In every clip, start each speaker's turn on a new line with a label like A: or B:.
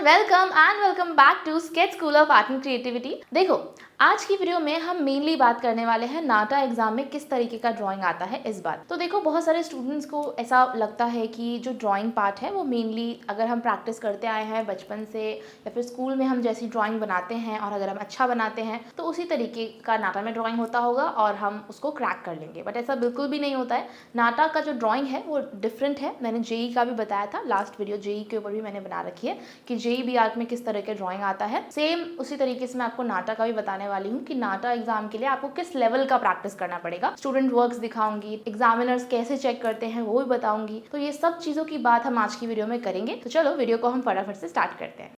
A: Welcome back to sketch school of art and creativity. देखो, आज की वीडियो में हम मेनली बात करने वाले हैं नाटा एग्जाम में किस तरीके का ड्राइंग आता है इस बार। तो देखो, बहुत सारे स्टूडेंट्स को ऐसा लगता है कि जो ड्राइंग पार्ट है वो मेनली अगर हम प्रैक्टिस करते आए हैं बचपन से या फिर स्कूल में हम जैसी ड्राइंग बनाते हैं और अगर हम अच्छा बनाते हैं तो उसी तरीके का नाटा में ड्राइंग होता होगा और हम उसको क्रैक कर लेंगे। बट ऐसा बिल्कुल भी नहीं होता है। नाटा का जो ड्राइंग है वो डिफरेंट है। मैंने जेई का भी बताया था, लास्ट वीडियो जेई के ऊपर भी मैंने बना रखी है कि जेई बी आर्ट में किस तरह के ड्राइंग आता है। सेम उसी तरीके से मैं आपको नाटा का भी बताने वाली हूँ कि नाटा एग्जाम के लिए आपको किस लेवल का प्रैक्टिस करना पड़ेगा। स्टूडेंट वर्क्स दिखाऊंगी, एग्जामिनर्स कैसे चेक करते हैं वो भी बताऊंगी। तो ये सब चीजों की बात हम आज की वीडियो में करेंगे। तो चलो वीडियो को हम फटाफट से स्टार्ट करते हैं।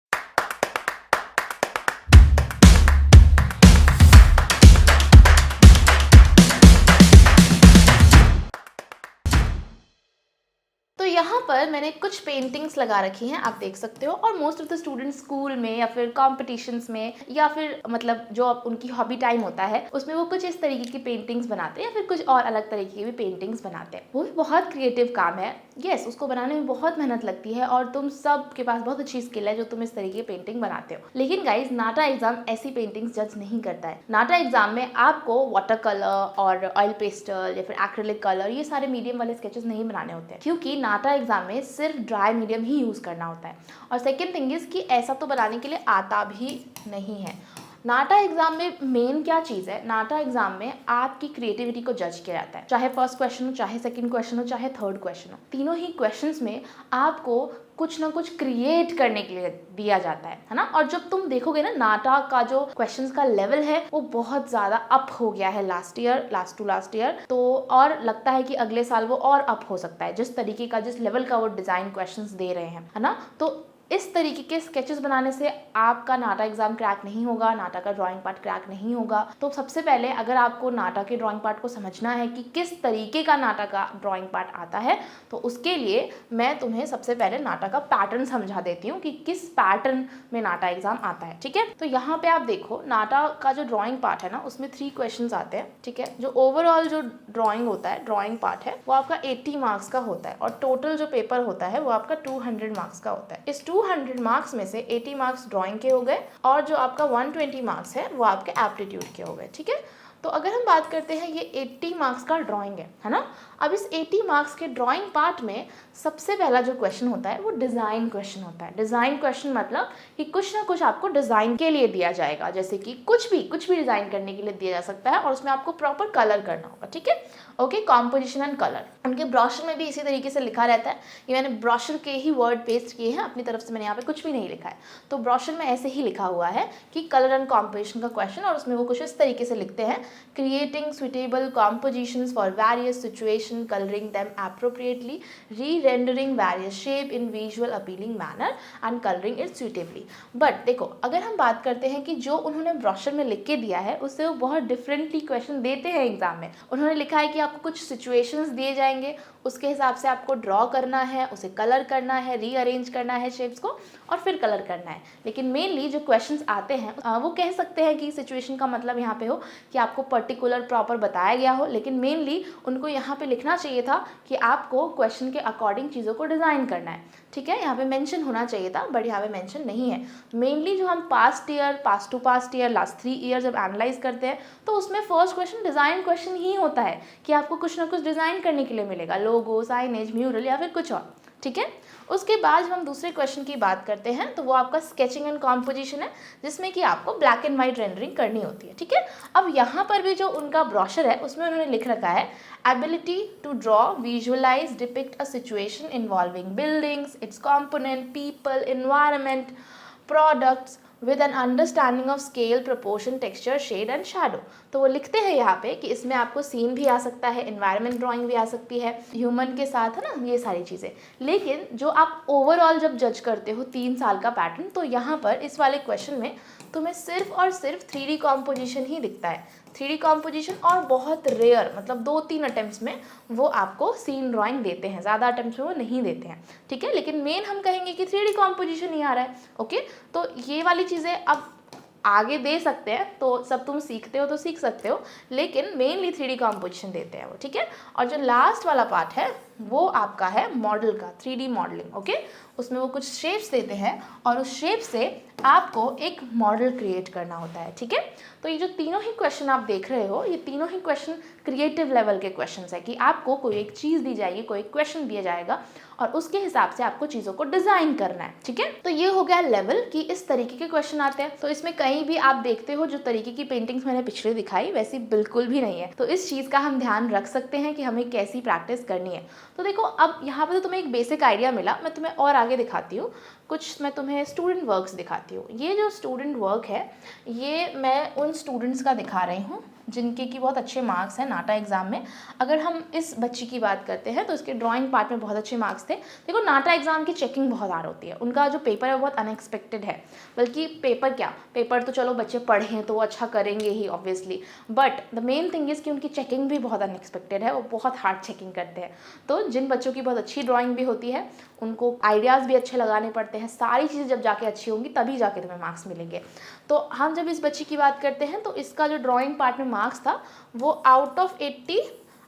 A: तो यहाँ पर मैंने कुछ पेंटिंग्स लगा रखी हैं, आप देख सकते हो। और most of the students school में या फिर कॉम्पिटिशन्स में या फिर मतलब जो उनकी हॉबी टाइम होता है उसमें वो कुछ इस तरीके की पेंटिंग्स बनाते हैं या फिर कुछ और अलग तरीके की भी पेंटिंग्स बनाते हैं। वो भी बहुत क्रिएटिव काम है। यस, उसको बनाने में बहुत मेहनत लगती है और तुम सब के पास बहुत अच्छी स्किल है जो तुम इस तरीके की पेंटिंग बनाते हो। लेकिन गाइज, नाटा एग्जाम ऐसी पेंटिंग्स जज नहीं करता है। नाटा एग्जाम में आपको वाटर कलर और ऑयल पेस्टल या फिर एक्रिलिक कलर ये सारे मीडियम वाले स्केचेस नहीं बनाने होते हैं, क्योंकि नाटा एग्जाम में सिर्फ ड्राई मीडियम ही यूज करना होता है। और सेकेंड थिंग इज कि ऐसा तो बनाने के लिए आता भी नहीं है। नाटा एग्जाम में मेन क्या चीज़ है, नाटा एग्जाम में आपकी क्रिएटिविटी को जज किया जाता है। चाहे फर्स्ट क्वेश्चन हो, चाहे सेकंड क्वेश्चन हो, चाहे थर्ड क्वेश्चन हो, तीनों ही क्वेश्चंस में आपको कुछ ना कुछ क्रिएट करने के लिए दिया जाता है ना। और जब तुम देखोगे ना, नाटा का जो क्वेश्चंस का लेवल है वो बहुत ज़्यादा अप हो गया है लास्ट ईयर तो, और लगता है कि अगले साल वो और अप हो सकता है जिस तरीके का, जिस लेवल का वो डिज़ाइन क्वेश्चंस दे रहे हैं, है ना। तो इस तरीके के स्केचेस बनाने से आपका नाटा एग्जाम क्रैक नहीं होगा, नाटा का ड्राइंग पार्ट क्रैक नहीं होगा। तो सबसे पहले अगर आपको नाटा के ड्राइंग पार्ट को समझना है कि किस तरीके का नाटा का ड्राइंग पार्ट आता है, तो उसके लिए मैं तुम्हें सबसे पहले नाटा का पैटर्न समझा देती हूँ कि किस पैटर्न में नाटा एग्जाम आता है। ठीक है, तो यहाँ पे आप देखो, नाटा का जो ड्राइंग पार्ट है ना उसमें 3 क्वेश्चन आते हैं। ठीक है, जो ओवरऑल जो ड्राइंग होता है, ड्राइंग पार्ट है, वो आपका 80 मार्क्स का होता है और टोटल जो पेपर होता है वो आपका 200 मार्क्स का होता है। इस 200 मार्क्स में से 80 मार्क्स ड्राइंग के हो गए और जो आपका 120 मार्क्स है वो आपके एप्टीट्यूड के हो गए। ठीक है, तो अगर हम बात करते हैं, ये 80 मार्क्स का ड्राइंग है ना। अब इस 80 मार्क्स के ड्राइंग पार्ट में सबसे पहला जो क्वेश्चन होता है वो डिज़ाइन क्वेश्चन होता है। डिज़ाइन क्वेश्चन मतलब कि कुछ ना कुछ आपको डिज़ाइन के लिए दिया जाएगा, जैसे कि कुछ भी डिज़ाइन करने के लिए दिया जा सकता है और उसमें आपको प्रॉपर कलर करना होगा। ठीक है, ओके, कॉम्पोजिशन एंड कलर। उनके ब्रोशर में भी इसी तरीके से लिखा रहता है। ये मैंने ब्रोशर के ही वर्ड पेस्ट किए हैं, अपनी तरफ से मैंने यहाँ पे कुछ भी नहीं लिखा है। तो ब्रोशर में ऐसे ही लिखा हुआ है कि कलर एंड कॉम्पोजिशन का क्वेश्चन, और उसमें वो कुछ इस तरीके से लिखते हैं, creating suitable compositions for various situation, coloring them appropriately, re-rendering various shape in visual appealing manner and coloring it suitably। But देखो, अगर हम बात करते हैं कि जो उन्होंने ब्रोशर में लिख के दिया है उससे वो बहुत डिफरेंटली क्वेश्चन देते हैं एग्जाम में। उन्होंने लिखा है कि आपको कुछ सिचुएशंस दिए जाएंगे, उसके हिसाब से आपको ड्रॉ करना है, उसे कलर करना है, रीअरेंज करना है शेप्स को और फिर कलर करना है। लेकिन मेनली जो क्वेश्चंस आते हैं वो कह सकते हैं कि सिचुएशन का मतलब यहाँ पे हो कि आपको पर्टिकुलर प्रॉपर बताया गया हो, लेकिन मेनली उनको यहाँ पे लिखना चाहिए था कि आपको क्वेश्चन के अकॉर्डिंग चीज़ों को डिज़ाइन करना है। ठीक है, यहाँ पे मेंशन होना चाहिए था बट यहाँ पे मेंशन नहीं है। मेनली जो हम past to past year, last 3 year जब एनालाइज करते हैं तो उसमें फर्स्ट क्वेश्चन डिज़ाइन क्वेश्चन ही होता है कि आपको कुछ ना कुछ डिज़ाइन करने के लिए मिलेगा, लोगो, साइनेज, म्यूरल या फिर कुछ और। ठीक है, उसके बाद जब हम दूसरे क्वेश्चन की बात करते हैं तो वो आपका स्केचिंग एंड कॉम्पोजिशन है, जिसमें कि आपको ब्लैक एंड वाइट रेंडरिंग करनी होती है। ठीक है, अब यहाँ पर भी जो उनका ब्रोशर है उसमें उन्होंने लिख रखा है, ability to draw, visualize, depict a situation involving buildings, its component, people, environment, products with an understanding of scale, proportion, texture, shade and shadow। तो वो लिखते हैं यहाँ पे कि इसमें आपको सीन भी आ सकता है, एनवायरनमेंट ड्राइंग भी आ सकती है, ह्यूमन के साथ, है ना, ये सारी चीज़ें। लेकिन जो आप ओवरऑल जब जज करते हो 3 साल का पैटर्न, तो यहाँ पर इस वाले क्वेश्चन में तुम्हें सिर्फ और सिर्फ 3D कॉम्पोजिशन ही दिखता है। 3D कॉम्पोजिशन और बहुत रेयर, मतलब 2-3 अटेम्प्ट्स में वो आपको सीन ड्राइंग देते हैं, ज़्यादा अटेम्प्ट्स में वो नहीं देते हैं। ठीक है, लेकिन मेन हम कहेंगे कि 3D कॉम्पोजिशन ही आ रहा है। ओके, तो ये वाली चीज़ें अब आगे दे सकते हैं, तो सब तुम सीखते हो तो सीख सकते हो, लेकिन मेनली 3D कॉम्पोजिशन देते हैं वो। ठीक है, और जो लास्ट वाला पार्ट है वो आपका है मॉडल का 3D मॉडलिंग। ओके, उसमें वो कुछ शेप्स देते हैं और उस शेप से आपको एक मॉडल क्रिएट करना होता है। ठीक है, तो ये जो तीनों ही क्वेश्चन आप देख रहे हो, ये तीनों ही क्वेश्चन क्रिएटिव लेवल के क्वेश्चंस है कि आपको कोई एक चीज़ दी जाएगी, कोई क्वेश्चन दिया जाएगा और उसके हिसाब से आपको चीज़ों को डिज़ाइन करना है। ठीक है, तो ये हो गया लेवल कि इस तरीके के क्वेश्चन आते हैं। तो इसमें कहीं भी आप देखते हो जो तरीके की पेंटिंग्स मैंने पिछले दिखाई वैसी बिल्कुल भी नहीं है। तो इस चीज़ का हम ध्यान रख सकते हैं कि हमें कैसी प्रैक्टिस करनी है। तो देखो, अब यहाँ पर तो तुम्हें एक बेसिक आइडिया मिला, मैं तुम्हें और आगे दिखाती हूँ। कुछ मैं तुम्हें स्टूडेंट वर्क्स दिखाती हूँ। ये जो स्टूडेंट वर्क है, ये मैं उन स्टूडेंट्स का दिखा रही हूँ जिनके की बहुत अच्छे मार्क्स हैं नाटा एग्ज़ाम में। अगर हम इस बच्ची की बात करते हैं तो इसके ड्राइंग पार्ट में बहुत अच्छे मार्क्स थे। देखो, नाटा एग्ज़ाम की चेकिंग बहुत हार्ड होती है, उनका जो पेपर है वो बहुत अनएक्सपेक्टेड है। बल्कि पेपर तो चलो बच्चे पढ़ें तो वो अच्छा करेंगे ही obviously, but the main thing is कि उनकी चेकिंग भी बहुत अनएक्सपेक्टेड है, वो बहुत हार्ड चेकिंग करते हैं। तो जिन बच्चों की बहुत अच्छी ड्राइंग भी होती है उनको आइडियाज़ भी अच्छे लगाने पड़ते हैं, सारी चीज़ें जब जाके अच्छी होंगी तभी जाके तुम्हें मार्क्स मिलेंगे। तो हम जब इस बच्ची की बात करते हैं तो इसका जो ड्राइंग पार्ट में मार्क्स था वो आउट ऑफ 80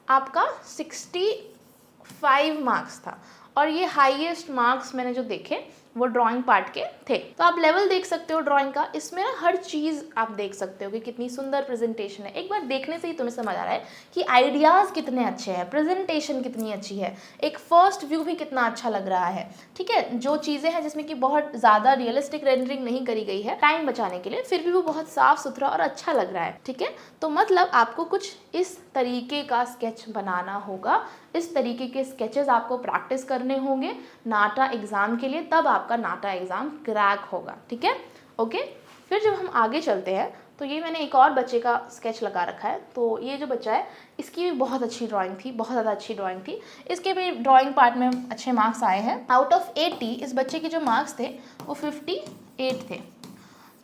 A: आपका 65 मार्क्स था। और ये हाईएस्ट मार्क्स मैंने जो देखे वो ड्राइंग पार्ट के थे। तो आप लेवल देख सकते हो ड्राइंग का, इसमें ना हर चीज़ आप देख सकते हो कि कितनी सुंदर प्रेजेंटेशन है। एक बार देखने से ही तुम्हें समझ आ रहा है कि आइडियाज़ कितने अच्छे हैं, प्रेजेंटेशन कितनी अच्छी है, एक फर्स्ट व्यू भी कितना अच्छा लग रहा है। ठीक है, जो चीज़ें हैं जिसमें कि बहुत ज़्यादा रियलिस्टिक रेंडरिंग नहीं करी गई है टाइम बचाने के लिए, फिर भी वो बहुत साफ सुथरा और अच्छा लग रहा है। ठीक है, तो मतलब आपको कुछ इस तरीके का स्केच बनाना होगा, इस तरीके के स्केचेस आपको प्रैक्टिस करने होंगे नाटा एग्ज़ाम के लिए, तब आपका नाटा एग्ज़ाम क्रैक होगा। ठीक है, ओके। फिर जब हम आगे चलते हैं तो ये मैंने एक और बच्चे का स्केच लगा रखा है। तो ये जो बच्चा है इसकी भी बहुत अच्छी ड्राइंग थी, बहुत ज़्यादा अच्छी ड्राइंग थी। इसके भी ड्राइंग पार्ट में अच्छे मार्क्स आए हैं। आउट ऑफ 80 इस बच्चे के जो मार्क्स थे वो 58 थे।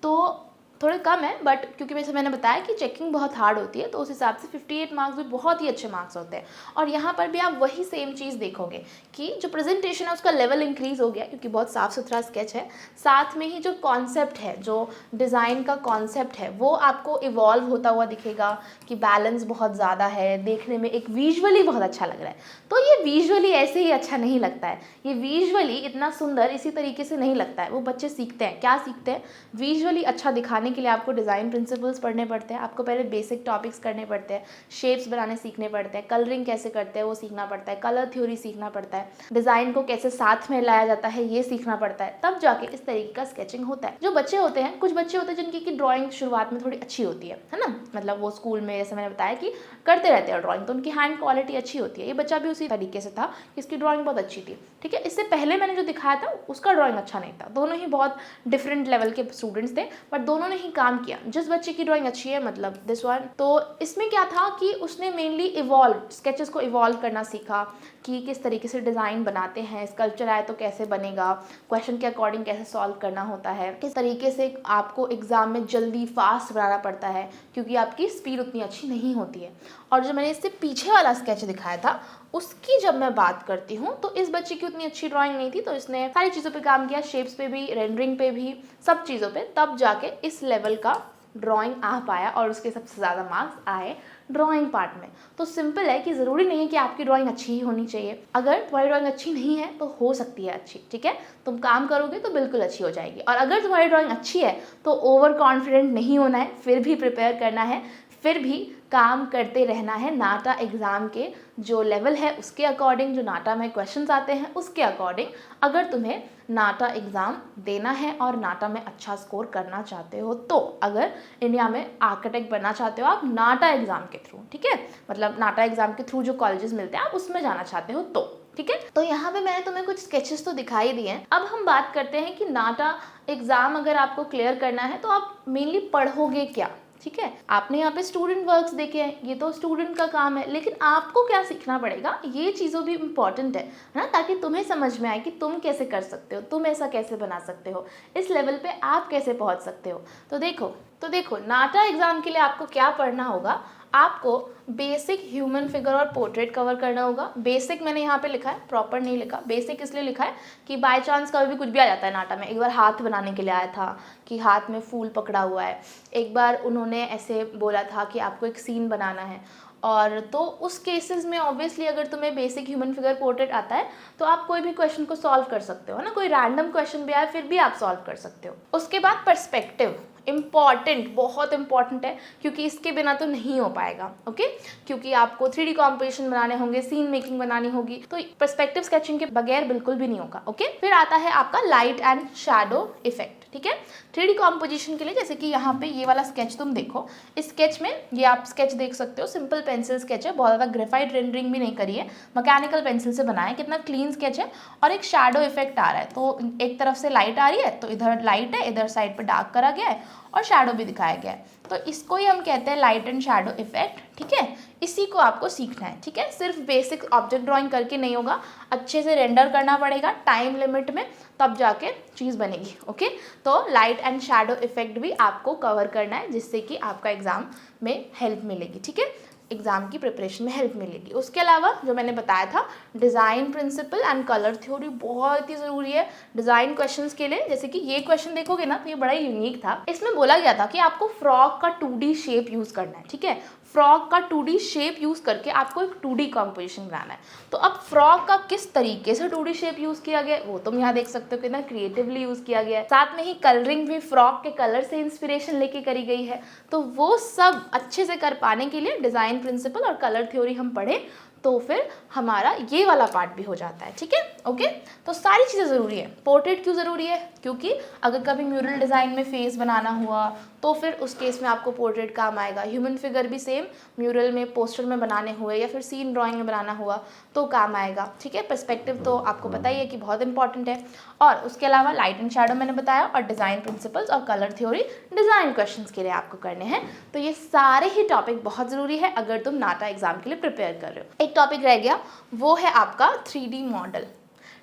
A: तो थोड़े कम है, बट क्योंकि वैसे मैंने बताया कि चेकिंग बहुत हार्ड होती है तो उस हिसाब से 58 मार्क्स भी बहुत ही अच्छे मार्क्स होते हैं। और यहाँ पर भी आप वही सेम चीज़ देखोगे कि जो प्रेजेंटेशन है उसका लेवल इंक्रीज हो गया क्योंकि बहुत साफ़ सुथरा स्केच है। साथ में ही जो कॉन्सेप्ट है, जो डिज़ाइन का कॉन्सेप्ट है वो आपको इवॉल्व होता हुआ दिखेगा कि बैलेंस बहुत ज़्यादा है, देखने में एक विजुअली बहुत अच्छा लग रहा है। तो ये विजुअली ऐसे ही अच्छा नहीं लगता है, ये विजुअली इतना सुंदर इसी तरीके से नहीं लगता है। वो बच्चे सीखते हैं, क्या सीखते हैं, विजुअली अच्छा दिखाने के लिए आपको डिज़ाइन प्रिंसिपल्स पढ़ने पड़ते हैं, आपको पहले बेसिक टॉपिक्स करने पड़ते हैं, शेप्स बनाने सीखने पड़ते हैं, कलरिंग कैसे करते हैं वो सीखना पड़ता है, कलर थ्योरी सीखना पड़ता है, डिज़ाइन को कैसे साथ में लाया जाता है ये सीखना पड़ता है, तब जाके इस तरीके का स्केचिंग होता है। जो बच्चे होते हैं, कुछ बच्चे होते हैं जिनकी ड्राइंग शुरुआत में थोड़ी अच्छी होती है ना, मतलब वो स्कूल में जैसे मैंने बताया कि करते रहते हैं ड्राइंग तो उनकी हैंड क्वालिटी अच्छी होती है। ये बच्चा भी उसी तरीके से था, इसकी ड्राइंग बहुत अच्छी थी। ठीक है, इससे पहले मैंने जो दिखाया था उसका ड्राइंग अच्छा नहीं था। दोनों ही बहुत डिफरेंट लेवल के स्टूडेंट्स थे, बट दोनों ने ही काम किया। जिस बच्चे की ड्राइंग अच्छी है, मतलब दिस वन, तो इसमें क्या था कि उसने मेनली इवॉल्व स्केचेस को इवॉल्व करना सीखा कि किस तरीके से डिज़ाइन बनाते हैं, स्कल्पचर आए तो कैसे बनेगा, क्वेश्चन के अकॉर्डिंग कैसे सॉल्व करना होता है, किस तरीके से आपको एग्ज़ाम में जल्दी फास्ट बनाना पड़ता है क्योंकि आपकी स्पीड उतनी अच्छी नहीं होती है। और जो मैंने इससे पीछे वाला स्केच दिखाया था उसकी जब मैं बात करती हूँ तो इस बच्चे की उतनी अच्छी ड्राइंग नहीं थी, तो इसने सारी चीज़ों पे काम किया, शेप्स पे भी, रेंडरिंग पे भी, सब चीज़ों पे, तब जाके इस लेवल का ड्राइंग आ पाया और उसके सबसे ज़्यादा मार्क्स आए ड्राइंग पार्ट में। तो सिंपल है कि ज़रूरी नहीं है कि आपकी ड्राइंग अच्छी ही होनी चाहिए। अगर तुम्हारी ड्राइंग अच्छी नहीं है तो हो सकती है अच्छी, ठीक है, तुम काम करोगे तो बिल्कुल अच्छी हो जाएगी। और अगर तुम्हारी ड्राइंग अच्छी है तो ओवर कॉन्फिडेंट नहीं होना है, फिर भी प्रिपेयर करना है, फिर भी काम करते रहना है। नाटा एग्ज़ाम के जो लेवल है उसके अकॉर्डिंग, जो नाटा में क्वेश्चंस आते हैं उसके अकॉर्डिंग, अगर तुम्हें नाटा एग्ज़ाम देना है और नाटा में अच्छा स्कोर करना चाहते हो, तो अगर इंडिया में आर्किटेक्ट बनना चाहते हो आप नाटा एग्ज़ाम के थ्रू, ठीक है, मतलब नाटा एग्ज़ाम के थ्रू जो कॉलेजेस मिलते हैं आप उसमें जाना चाहते हो तो, ठीक है। तो यहाँ पे मैंने तुम्हें कुछ स्केचेस तो दिखाई दिए हैं। अब हम बात करते हैं कि नाटा एग्ज़ाम अगर आपको क्लियर करना है तो आप मेनली पढ़ोगे क्या, ठीक है। आपने यहाँ पे स्टूडेंट वर्क्स देखे हैं, ये तो स्टूडेंट का काम है, लेकिन आपको क्या सीखना पड़ेगा ये चीज़ों भी इम्पॉर्टेंट है ना, ताकि तुम्हें समझ में आए कि तुम कैसे कर सकते हो, तुम ऐसा कैसे बना सकते हो, इस लेवल पे आप कैसे पहुँच सकते हो। तो देखो नाटा एग्ज़ाम के लिए आपको क्या पढ़ना होगा, आपको बेसिक ह्यूमन फिगर और पोर्ट्रेट कवर करना होगा। बेसिक मैंने यहाँ पे लिखा है, प्रॉपर नहीं लिखा, बेसिक इसलिए लिखा है कि बाय चांस कभी भी कुछ भी आ जाता है नाटा में। एक बार हाथ बनाने के लिए आया था कि हाथ में फूल पकड़ा हुआ है, एक बार उन्होंने ऐसे बोला था कि आपको एक सीन बनाना है, और तो उस केसेस में ऑब्वियसली अगर तुम्हें बेसिक ह्यूमन फिगर पोर्ट्रेट आता है तो आप कोई भी क्वेश्चन को सॉल्व कर सकते हो, है ना। कोई रैंडम क्वेश्चन भी आए फिर भी आप सॉल्व कर सकते हो। उसके बाद पर्सपेक्टिव, इम्पॉर्टेंट, बहुत इंपॉर्टेंट है, क्योंकि इसके बिना तो नहीं हो पाएगा। ओके, क्योंकि आपको 3D कॉम्पोजिशन बनाने होंगे, सीन मेकिंग बनानी होगी, तो पर्सपेक्टिव स्केचिंग के बगैर बिल्कुल भी नहीं होगा। ओके, फिर आता है आपका लाइट एंड शैडो इफेक्ट। ठीक है, 3D कॉम्पोजिशन के लिए जैसे कि यहाँ पे ये वाला स्केच तुम देखो, इस स्केच में ये आप स्केच देख सकते हो, सिंपल पेंसिल स्केच है, बहुत ज़्यादा ग्रेफाइट रेंडरिंग भी नहीं करी है, मैकेनिकल पेंसिल से बनाया है, कितना क्लीन स्केच है। और एक शैडो इफेक्ट आ रहा है, तो एक तरफ से लाइट आ रही है तो इधर लाइट है, इधर साइड पर डार्क करा गया है और शैडो भी दिखाया गया है, तो इसको ही हम कहते हैं लाइट एंड शैडो इफेक्ट। ठीक है, इसी को आपको सीखना है। ठीक है, सिर्फ बेसिक ऑब्जेक्ट ड्राइंग करके नहीं होगा, अच्छे से रेंडर करना पड़ेगा टाइम लिमिट में, तब जाके चीज़ बनेगी। ओके, तो लाइट एंड शैडो इफेक्ट भी आपको कवर करना है, जिससे कि आपका एग्जाम में हेल्प मिलेगी। ठीक है, एग्जाम की प्रिपरेशन में हेल्प मिलेगी। उसके अलावा जो मैंने बताया था, design principle and colour theory बहुत ही ज़रूरी है डिज़ाइन क्वेश्चंस के लिए। जैसे कि ये क्वेश्चन देखोगे ना तो ये बड़ा यूनिक था। इसमें बोला गया था कि आपको फ्रॉग का 2D शेप यूज़ करना है। ठीक है, फ्रॉग का 2D शेप यूज़ करके आपको एक 2D कॉम्पोजिशन बनाना है। तो अब फ्रॉग का किस तरीके से 2D शेप यूज़ किया गया वो तुम यहाँ देख सकते हो, कितना क्रिएटिवली यूज़ किया गया है। साथ में ही कलरिंग भी फ्रॉग के कलर से इंस्पिरेशन लेके करी गई है। तो वो सब अच्छे से कर पाने के लिए डिज़ाइन प्रिंसिपल और कलर थ्योरी हम पढ़े, तो फिर हमारा ये वाला पार्ट भी हो जाता है। ठीक है, ओके, तो सारी चीज़ें ज़रूरी है। पोर्ट्रेट क्यों ज़रूरी है? क्योंकि अगर कभी म्यूरल डिज़ाइन में फेस बनाना हुआ तो फिर उस केस में आपको पोर्ट्रेट काम आएगा। ह्यूमन फिगर भी सेम, म्यूरल में, पोस्टर में बनाने हुए या फिर सीन ड्राइंग में बनाना हुआ तो काम आएगा। ठीक है, पर्सपेक्टिव तो आपको पता ही है कि बहुत इंपॉर्टेंट है। और उसके अलावा लाइट एंड शैडो मैंने बताया, और डिज़ाइन प्रिंसिपल्स और कलर थ्योरी डिज़ाइन क्वेश्चंस के लिए आपको करने हैं। तो ये सारे ही टॉपिक बहुत ज़रूरी है अगर तुम नाटा एग्जाम के लिए प्रिपेयर कर रहे हो। एक टॉपिक रह गया, वो है आपका 3D मॉडल।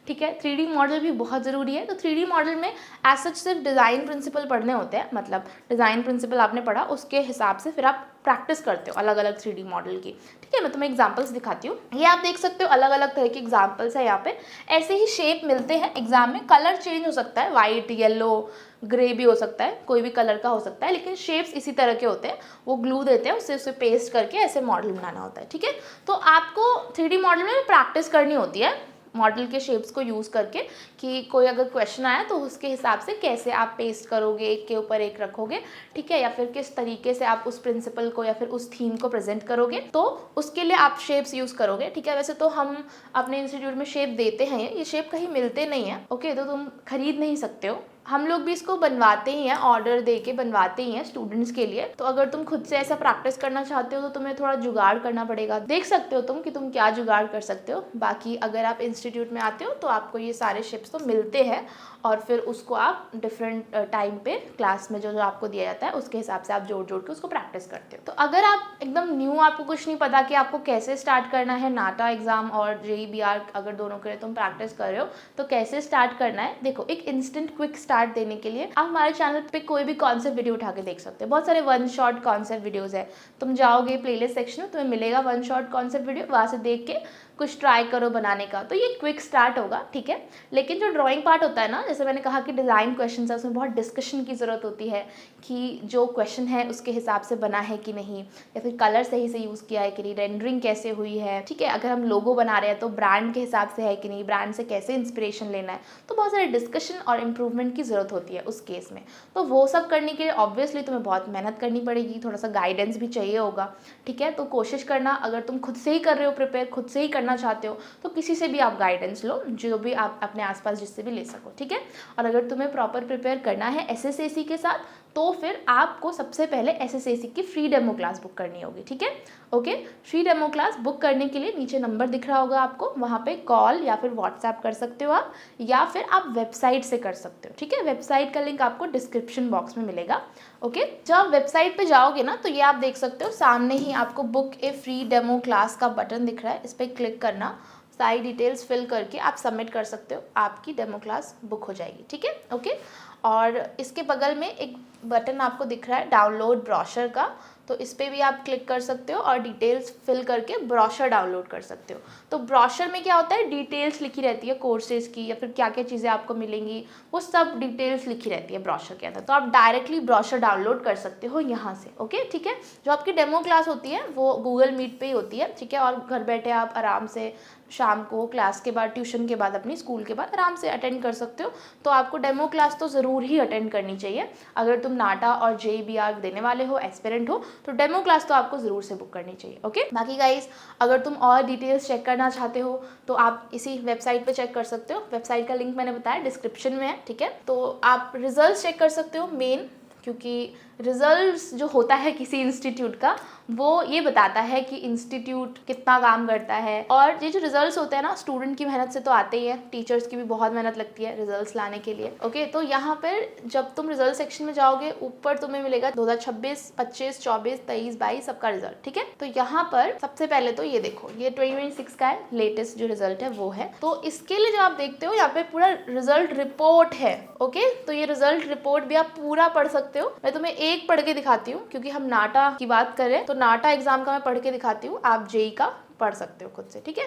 A: ठीक है, 3D मॉडल भी बहुत ज़रूरी है। तो 3D मॉडल में एज सच सिर्फ डिज़ाइन प्रिंसिपल पढ़ने होते हैं, मतलब डिज़ाइन प्रिंसिपल आपने पढ़ा, उसके हिसाब से फिर आप प्रैक्टिस करते हो अलग अलग 3D मॉडल की। ठीक है, मैं तुम्हें एग्जांपल्स दिखाती हूँ। ये आप देख सकते हो, अलग अलग तरह के एग्जांपल्स है यहाँ पे। ऐसे ही शेप मिलते हैं एग्जाम में, कलर चेंज हो सकता है, वाइट, येलो, ग्रे भी हो सकता है, कोई भी कलर का हो सकता है, लेकिन शेप्स इसी तरह के होते हैं। वो ग्लू देते हैं, उससे उसे पेस्ट करके ऐसे मॉडल बनाना होता है। ठीक है, तो आपको 3D मॉडल में प्रैक्टिस करनी होती है मॉडल के शेप्स को यूज़ करके, कि कोई अगर क्वेश्चन आया तो उसके हिसाब से कैसे आप पेस्ट करोगे, एक के ऊपर एक रखोगे। ठीक है, या फिर किस तरीके से आप उस प्रिंसिपल को या फिर उस थीम को प्रेजेंट करोगे, तो उसके लिए आप शेप्स यूज़ करोगे। ठीक है, वैसे तो हम अपने इंस्टीट्यूट में शेप देते हैं, ये शेप कहीं मिलते नहीं हैं। ओके, तो तुम खरीद नहीं सकते हो, हम लोग भी इसको बनवाते ही हैं, ऑर्डर दे के बनवाते ही हैं स्टूडेंट्स के लिए। तो अगर तुम खुद से ऐसा प्रैक्टिस करना चाहते हो तो तुम्हें थोड़ा जुगाड़ करना पड़ेगा। देख सकते हो तुम कि तुम क्या जुगाड़ कर सकते हो। बाकी अगर आप इंस्टीट्यूट में आते हो तो आपको ये सारे शिप्स तो मिलते हैं, और फिर उसको आप डिफरेंट टाइम पे क्लास में जो जो आपको दिया जाता है उसके हिसाब से आप जोड़ जोड़ के उसको प्रैक्टिस करते हो। तो अगर आप एकदम न्यू, आपको कुछ नहीं पता कि आपको कैसे स्टार्ट करना है, नाटा एग्जाम और JEE अगर दोनों के लिए तुम प्रैक्टिस कर रहे हो तो कैसे स्टार्ट करना है, देखो एक इंस्टेंट क्विक स्टार्ट देने के लिए आप हमारे चैनल पे कोई भी कॉन्सेप्ट वीडियो उठा के देख सकते हो। बहुत सारे 1 शॉट कॉन्सेप्ट वीडियोज़ है, तुम जाओगे प्लेलिस्ट सेक्शन में, तुम्हें मिलेगा 1 शॉट कॉन्सेप्ट वीडियो, वहाँ से देख के कुछ ट्राई करो बनाने का, तो ये क्विक स्टार्ट होगा। ठीक है, लेकिन जो ड्राइंग पार्ट होता है ना, जैसे मैंने कहा कि डिज़ाइन क्वेश्चन है, उसमें बहुत डिस्कशन की ज़रूरत होती है कि जो क्वेश्चन है उसके हिसाब से बना है कि नहीं, या फिर कलर सही से यूज़ किया है कि नहीं, रेंडरिंग कैसे हुई है। ठीक है, अगर हम लोगो बना रहे हैं तो ब्रांड के हिसाब से है कि नहीं, ब्रांड से कैसे इंस्पिरेशन लेना है, तो बहुत सारे डिस्कशन और इम्प्रूवमेंट की ज़रूरत होती है उस केस में। तो वो सब करने के लिए ऑब्वियसली तुम्हें बहुत मेहनत करनी पड़ेगी, थोड़ा सा गाइडेंस भी चाहिए होगा। ठीक है, तो कोशिश करना, अगर तुम खुद से ही कर रहे हो प्रिपेयर, खुद से ही करना चाहते हो, तो किसी से भी आप गाइडेंस लो, जो भी आप अपने आसपास जिससे भी ले सको। ठीक है, और अगर तुम्हें प्रॉपर प्रिपेयर करना है SSAC के साथ, तो फिर आपको सबसे पहले SSAC की फ्री डेमो क्लास बुक करनी होगी। ठीक है, okay, free demo class book करने के लिए नीचे नंबर दिख रहा होगा आपको, वहाँ पे कॉल या फिर व्हाट्सएप कर सकते हो आप, या फिर आप वेबसाइट से कर सकते हो। ठीक है, वेबसाइट का लिंक आपको डिस्क्रिप्शन बॉक्स में मिलेगा। ओके, जब आप वेबसाइट पे जाओगे ना तो ये आप देख सकते हो, सामने ही आपको बुक ए फ्री डेमो क्लास का बटन दिख रहा है, इस पर क्लिक करना, सारी डिटेल्स फिल करके आप सबमिट कर सकते हो, आपकी डेमो क्लास बुक हो जाएगी। ठीक है, ओके, और इसके बगल में एक बटन आपको दिख रहा है डाउनलोड ब्रोशर का, तो इस पर भी आप क्लिक कर सकते हो और डिटेल्स फिल करके ब्रोशर डाउनलोड कर सकते हो। तो ब्रोशर में क्या होता है, डिटेल्स लिखी रहती है कोर्सेज की या फिर क्या क्या चीज़ें आपको मिलेंगी, वो सब डिटेल्स लिखी रहती है ब्रोशर के अंदर। तो आप डायरेक्टली ब्रोशर डाउनलोड कर सकते हो यहाँ से। ओके, ठीक है। जो आपकी डेमो क्लास होती है वो गूगल मीट पे ही होती है, ठीक है। और घर बैठे आप आराम से शाम को क्लास के बाद, ट्यूशन के बाद, अपनी स्कूल के बाद आराम से अटेंड कर सकते हो। तो आपको डेमो क्लास तो ज़रूर ही अटेंड करनी चाहिए। अगर तुम नाटा और JEE देने वाले हो, एस्पिरेंट हो, तो डेमो क्लास तो आपको ज़रूर से बुक करनी चाहिए। ओके, बाकी गाइस अगर तुम और डिटेल्स चेक करना चाहते हो तो आप इसी वेबसाइट पे चेक कर सकते हो। वेबसाइट का लिंक मैंने बताया डिस्क्रिप्शन में है, ठीक है। तो आप रिजल्ट चेक कर सकते हो मेन, क्योंकि रिजल्ट्स जो होता है किसी इंस्टीट्यूट का वो ये बताता है कि इंस्टीट्यूट कितना काम करता है। और ये जो रिजल्ट्स होते हैं ना, स्टूडेंट की मेहनत से तो आते ही है, टीचर्स की भी बहुत मेहनत लगती है रिजल्ट्स लाने के लिए। ओके, तो यहाँ पर जब तुम रिजल्ट सेक्शन में जाओगे, ऊपर तुम्हें मिलेगा 2026, 25, 24, 23, 22 सबका रिजल्ट, ठीक है। तो यहाँ पर सबसे पहले तो ये देखो, ये 2026 का है, लेटेस्ट जो रिजल्ट है वो है। तो इसके लिए जो आप देखते हो यहाँ पे पूरा रिजल्ट रिपोर्ट है। ओके, तो ये रिजल्ट रिपोर्ट भी आप पूरा पढ़ सकते हो। मैं तुम्हें एक पढ़ के दिखाती हूँ, क्योंकि हम नाटा की बात करें तो नाटा एग्जाम का मैं पढ़ के दिखाती हूँ, आप JEE का पढ़ सकते हो खुद से, ठीक है।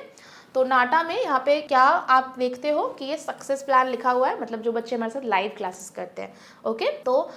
A: तो नाटा में यहाँ पे क्या आप देखते हो कि ये सक्सेस प्लान लिखा हुआ है, मतलब जो बच्चे हमारे साथ लाइव क्लासेस करते हैं। ओके, तो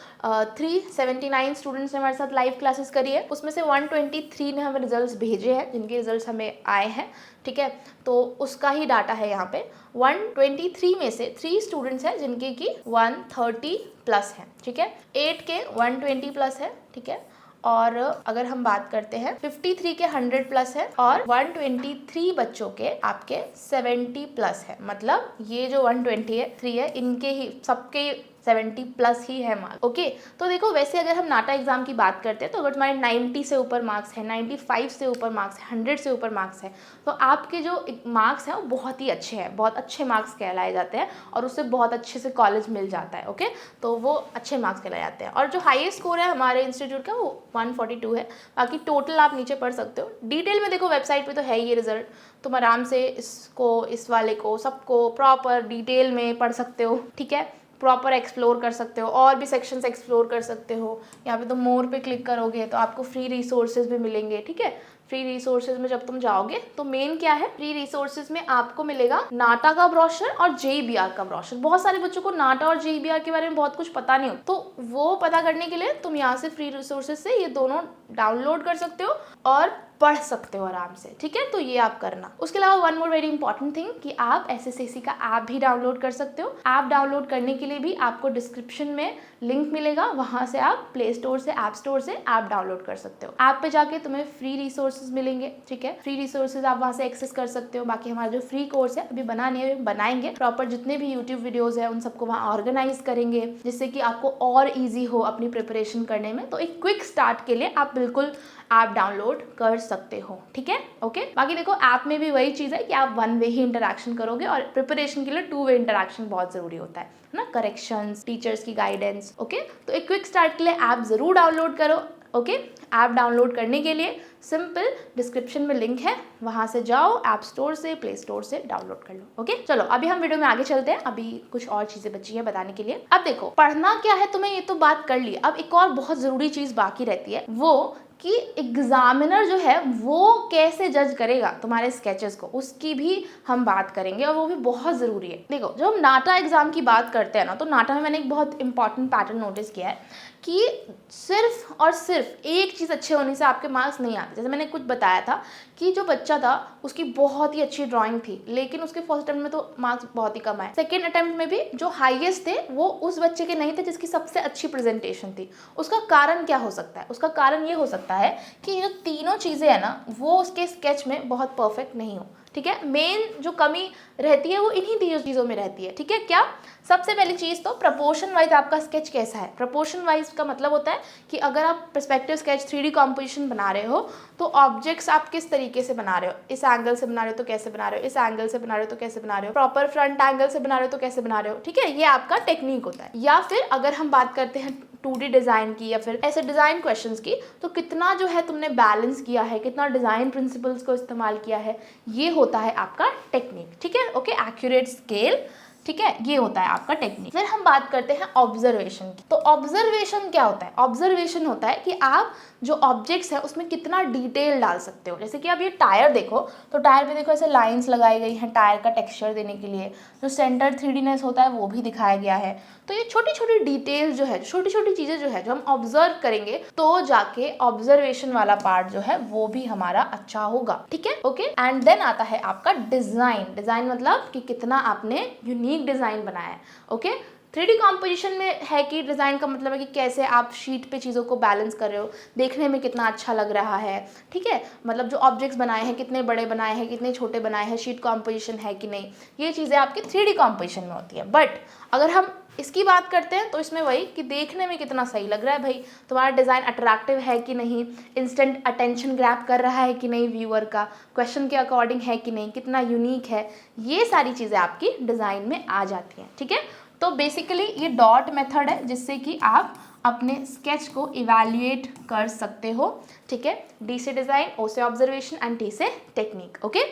A: 379 स्टूडेंट्स ने हमारे साथ लाइव क्लासेस करी है, उसमें से 123 ने हमें रिजल्ट्स भेजे हैं, जिनके रिजल्ट्स हमें आए हैं, ठीक है। तो उसका ही डाटा है यहाँ पे। 123 में से 3 स्टूडेंट्स हैं जिनके की 130 प्लस है, ठीक है। 8 के 120 प्लस है, ठीक है। और अगर हम बात करते हैं 53 के 100 प्लस है और 123 बच्चों के आपके 70 प्लस है। मतलब ये जो 123 है इनके ही सबके 70 प्लस ही है मार्क्स। ओके, तो देखो वैसे अगर हम नाटा एग्जाम की बात करते हैं तो अगर तुम्हारे 90 से ऊपर मार्क्स है, 95 से ऊपर मार्क्स है, 100 से ऊपर मार्क्स है, तो आपके जो मार्क्स हैं वो बहुत ही अच्छे हैं, बहुत अच्छे मार्क्स कहलाए जाते हैं और उससे बहुत अच्छे से कॉलेज मिल जाता है। ओके, तो वो अच्छे मार्क्स कहलाए जाते हैं। और जो हाईएस्ट स्कोर है हमारे इंस्टीट्यूट का वो 142 है। बाकी टोटल आप नीचे पढ़ सकते हो, डिटेल में देखो वेबसाइट पे तो है ये रिजल्ट, तुम आराम से इसको, इस वाले को, सबको प्रॉपर डिटेल में पढ़ सकते हो, ठीक है। प्रॉपर एक्सप्लोर कर सकते हो, और भी सेक्शंस एक्सप्लोर कर सकते हो। यहाँ पे तो मोर पे क्लिक करोगे तो आपको फ्री रिसोर्सेज भी मिलेंगे, ठीक है। फ्री रिसोर्सेज में जब तुम जाओगे तो मेन क्या है, फ्री रिसोर्सेज में आपको मिलेगा नाटा का ब्रोशर और JEE का ब्रोशर। बहुत सारे बच्चों को नाटा और JEE के बारे में बहुत कुछ पता नहीं हो, तो वो पता करने के लिए तुम यहाँ से फ्री रिसोर्सेज से ये दोनों डाउनलोड कर सकते हो और पढ़ सकते हो आराम से, ठीक है। तो ये आप करना। उसके अलावा one more very important thing कि आप SSAC का ऐप भी डाउनलोड कर सकते हो। ऐप डाउनलोड करने के लिए भी आपको डिस्क्रिप्शन में लिंक मिलेगा, वहां से आप प्ले स्टोर से, ऐप स्टोर से ऐप डाउनलोड कर सकते हो। ऐप पे जाके तुम्हें फ्री रिसोर्सेज मिलेंगे, ठीक है। फ्री रिसोर्सेज आप वहां से एक्सेस कर सकते हो। बाकी हमारा जो फ्री कोर्स है अभी बनाएंगे प्रॉपर, जितने भी यूट्यूब वीडियोज है उन सबको वहाँ ऑर्गेनाइज करेंगे, जिससे कि आपको और ईजी हो अपनी प्रिपरेशन करने में। तो एक क्विक स्टार्ट के लिए आप बिल्कुल ऐप डाउनलोड कर सकते हो, ठीक है। ओके, बाकी देखो ऐप में भी वही चीज़ है कि आप 1 वे ही इंटरेक्शन करोगे और प्रिपरेशन के लिए 2 वे इंटरेक्शन बहुत जरूरी होता है ना, करेक्शंस, टीचर्स की गाइडेंस। ओके, तो एक क्विक स्टार्ट के लिए ऐप जरूर डाउनलोड करो। ओके, ऐप डाउनलोड करने के लिए सिंपल डिस्क्रिप्शन में लिंक है, वहां से जाओ, ऐप स्टोर से, प्ले स्टोर से डाउनलोड कर लो। ओके, चलो अभी हम वीडियो में आगे चलते हैं। अभी कुछ और चीजें बची है बताने के लिए। अब देखो पढ़ना क्या है तुम्हें, ये तो बात कर ली। अब एक और बहुत जरूरी चीज बाकी रहती है, वो कि एग्जामिनर जो है वो कैसे जज करेगा तुम्हारे स्केचेस को, उसकी भी हम बात करेंगे और वो भी बहुत ज़रूरी है। देखो जब हम नाटा एग्जाम की बात करते हैं ना, तो नाटा में मैंने एक बहुत इंपॉर्टेंट पैटर्न नोटिस किया है कि सिर्फ और सिर्फ एक चीज़ अच्छे होने से आपके मार्क्स नहीं आते। जैसे मैंने कुछ बताया था कि जो बच्चा था उसकी बहुत ही अच्छी ड्राइंग थी, लेकिन उसके फर्स्ट अटेम्प्ट में तो मार्क्स बहुत ही कम आए। सेकेंड अटेम्प्ट में भी जो हाईएस्ट थे वो उस बच्चे के नहीं थे जिसकी सबसे अच्छी प्रेजेंटेशन थी। उसका कारण क्या हो सकता है? उसका कारण ये हो सकता है कि जो तीनों चीज़ें हैं ना वो उसके स्केच में बहुत परफेक्ट नहीं हो, ठीक है। मेन जो कमी रहती है वो इन्हीं तीनों चीज़ों में रहती है, ठीक है। क्या? सबसे पहली चीज़ तो प्रपोर्शन वाइज आपका स्केच कैसा है। प्रपोर्शन वाइज का मतलब होता है कि अगर आप पर्सपेक्टिव स्केच 3D कॉम्पोजिशन बना रहे हो तो ऑब्जेक्ट्स आप किस तरीके से बना रहे हो, इस एंगल से बना रहे हो तो कैसे बना रहे हो, इस एंगल से बना रहे हो तो कैसे बना रहे हो, प्रॉपर फ्रंट एंगल से बना रहे हो तो कैसे बना रहे हो, ठीक है। ये आपका टेक्निक होता है। या फिर अगर हम बात करते हैं 2D डिज़ाइन की या फिर ऐसे डिज़ाइन क्वेश्चंस की, तो कितना जो है तुमने बैलेंस किया है, कितना डिज़ाइन प्रिंसिपल्स को इस्तेमाल किया है, ये होता है आपका टेक्निक, ठीक है। ओके, एक्यूरेट स्केल, ठीक है, ये होता है आपका टेक्निक। फिर हम बात करते हैं ऑब्जर्वेशन की। तो ऑब्जर्वेशन क्या होता है? ऑब्जर्वेशन होता है कि आप जो ऑब्जेक्ट्स है उसमें कितना डिटेल डाल सकते हो। जैसे कि आप ये टायर देखो, तो टायर पे देखो ऐसे लाइंस लगाई गई हैं टायर का टेक्सचर देने के लिए, जो सेंटर 3Dनेस होता है वो भी दिखाया गया है। तो ये छोटी छोटी डिटेल जो है, छोटी छोटी चीजें जो है, जो हम ऑब्जर्व करेंगे तो जाके ऑब्जर्वेशन वाला पार्ट जो है वो भी हमारा अच्छा होगा। ठीक है, ओके। एंड देन आता है आपका डिजाइन। डिजाइन मतलब कि कितना आपने यूनिक डिजाइन बनाया है। ओके, 3D कॉम्पोजिशन में है कि डिज़ाइन का मतलब है कि कैसे आप शीट पे चीज़ों को बैलेंस कर रहे हो, देखने में कितना अच्छा लग रहा है। ठीक है, मतलब जो ऑब्जेक्ट्स बनाए हैं कितने बड़े बनाए हैं, कितने छोटे बनाए हैं, शीट कॉम्पोजिशन है कि नहीं, ये चीज़ें आपकी 3D कॉम्पोजिशन में होती है। बट अगर हम इसकी बात करते हैं तो इसमें वही कि देखने में कितना सही लग रहा है, भाई तुम्हारा डिज़ाइन अट्रैक्टिव है कि नहीं, इंस्टेंट अटेंशन ग्रैब कर रहा है कि नहीं, व्यूअर का क्वेश्चन के अकॉर्डिंग है कि नहीं, कितना यूनिक है, ये सारी चीज़ें आपकी डिज़ाइन में आ जाती हैं। ठीक है, तो बेसिकली ये डॉट मेथड है जिससे कि आप अपने स्केच को इवैल्यूएट कर सकते हो। ठीक है, डी से डिज़ाइन, ओ से ऑब्जर्वेशन एंड टी से टेक्निक। ओके,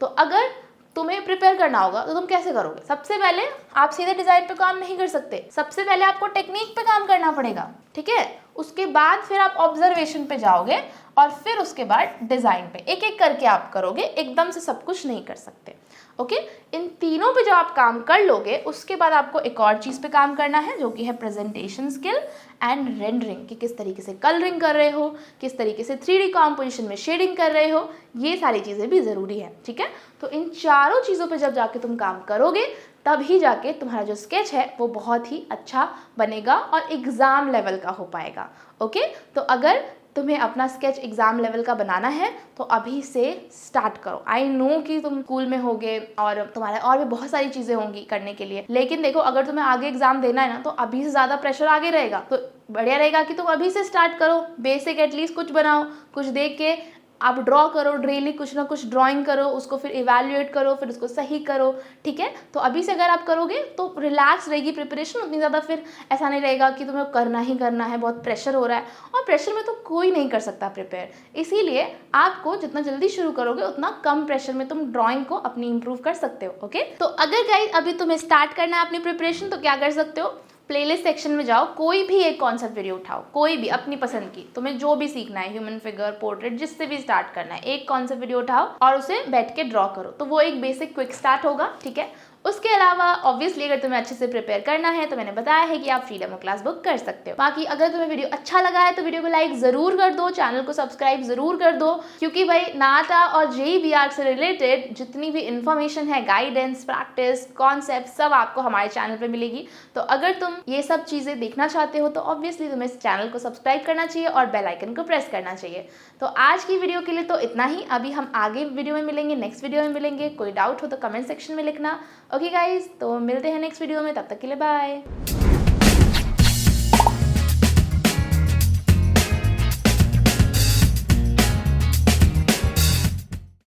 A: तो अगर तुम्हें प्रिपेयर करना होगा तो तुम कैसे करोगे? सबसे पहले आप सीधे डिज़ाइन पे काम नहीं कर सकते, सबसे पहले आपको टेक्निक पे काम करना पड़ेगा। ठीक है, उसके बाद फिर आप ऑब्जर्वेशन पे जाओगे और फिर उसके बाद डिज़ाइन पे, एक एक करके आप करोगे, एकदम से सब कुछ नहीं कर सकते। ओके, इन तीनों पे जब आप काम कर लोगे उसके बाद आपको एक और चीज़ पे काम करना है जो कि है प्रेजेंटेशन स्किल एंड रेंडरिंग, कि किस तरीके से कलरिंग कर रहे हो, किस तरीके से 3D कॉम्पोजिशन में शेडिंग कर रहे हो, ये सारी चीज़ें भी ज़रूरी है। ठीक है, तो इन चारों चीज़ों पे जब जाके तुम काम करोगे तभी जाके तुम्हारा जो स्केच है वो बहुत ही अच्छा बनेगा और एग्ज़ाम लेवल का हो पाएगा। ओके, तो अगर तुम्हें अपना स्केच एग्जाम लेवल का बनाना है तो अभी से स्टार्ट करो। आई नो कि तुम स्कूल में होगे और तुम्हारे और भी बहुत सारी चीज़ें होंगी करने के लिए, लेकिन देखो अगर तुम्हें आगे एग्जाम देना है ना तो अभी से ज़्यादा प्रेशर आगे रहेगा, तो बढ़िया रहेगा कि तुम अभी से स्टार्ट करो। बेसिक एटलीस्ट कुछ बनाओ, कुछ देख के आप ड्रॉ करो, डेली कुछ ना कुछ ड्राइंग करो, उसको फिर इवैल्यूएट करो, फिर उसको सही करो। ठीक है, तो अभी से अगर आप करोगे तो रिलैक्स रहेगी प्रिपरेशन, उतनी ज़्यादा फिर ऐसा नहीं रहेगा कि तुम्हें करना ही करना है, बहुत प्रेशर हो रहा है, और प्रेशर में तो कोई नहीं कर सकता प्रिपेयर। इसीलिए आपको जितना जल्दी शुरू करोगे उतना कम प्रेशर में तुम ड्राइंग को अपनी इंप्रूव कर सकते हो। ओके, तो अगर गाइस अभी तुम्हें स्टार्ट करना है अपनी प्रिपरेशन तो क्या कर सकते हो, प्लेलिस्ट सेक्शन में जाओ, कोई भी एक कॉन्सेप्ट वीडियो उठाओ, कोई भी अपनी पसंद की, तुम्हें जो भी सीखना है, ह्यूमन फिगर, पोर्ट्रेट, जिससे भी स्टार्ट करना है, एक कॉन्सेप्ट वीडियो उठाओ और उसे बैठ के ड्रॉ करो, तो वो एक बेसिक क्विक स्टार्ट होगा। ठीक है, उसके अलावा ऑब्वियसली अगर तुम्हें अच्छे से प्रिपेयर करना है तो मैंने बताया है कि आप फ्री डेमो क्लास बुक कर सकते हो। बाकी अगर तुम्हें वीडियो अच्छा लगा है तो वीडियो को लाइक जरूर कर दो, चैनल को सब्सक्राइब जरूर कर दो, क्योंकि भाई नाटा और JEE से रिलेटेड जितनी भी इंफॉर्मेशन है, गाइडेंस, प्रैक्टिस, कॉन्सेप्ट, सब आपको हमारे चैनल पे मिलेगी। तो अगर तुम ये सब चीज़ें देखना चाहते हो तो ऑब्वियसली तुम्हें इस चैनल को सब्सक्राइब करना चाहिए और बेल आइकन को प्रेस करना चाहिए। तो आज की वीडियो के लिए तो इतना ही, अभी हम आगे वीडियो में मिलेंगे, नेक्स्ट वीडियो में मिलेंगे। कोई डाउट हो तो कमेंट सेक्शन में लिखना। ओके गाइज, तो मिलते हैं नेक्स्ट वीडियो में, तब तक के लिए बाय।